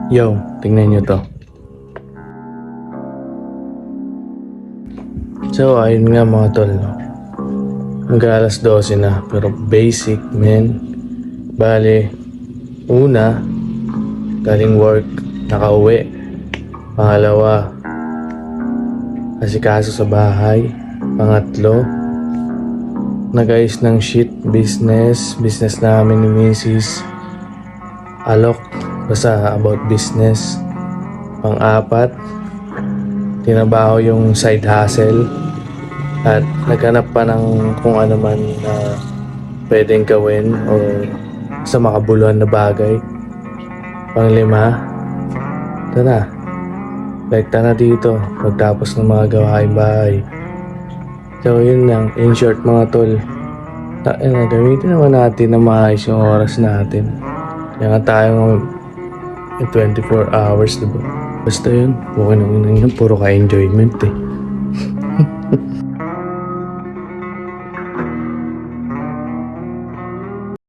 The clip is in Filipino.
Yo, tingnan nyo to. So, ayun nga mga tol, no? Hanggang alas 12 na, pero basic, men. Bale, una, galing work, nakauwi. Pangalawa, asikaso sa bahay. Pangatlo, nag-ayos ng shit, business namin ni Mrs. Alok, basta about business. Pang-apat, tinabaho yung side hustle at naghanap pa ng kung ano man na pwedeng gawin o sa makabuluhan na bagay. Pang-lima, ito na, rekta na dito pagtapos ng mga gawaing bahay. So yun lang, in short mga tol, gamitin naman natin na maayos yung oras natin. Kaya nga tayo 24 hours, diba? Basta yun, okay naman yun, puro ka-enjoyment eh.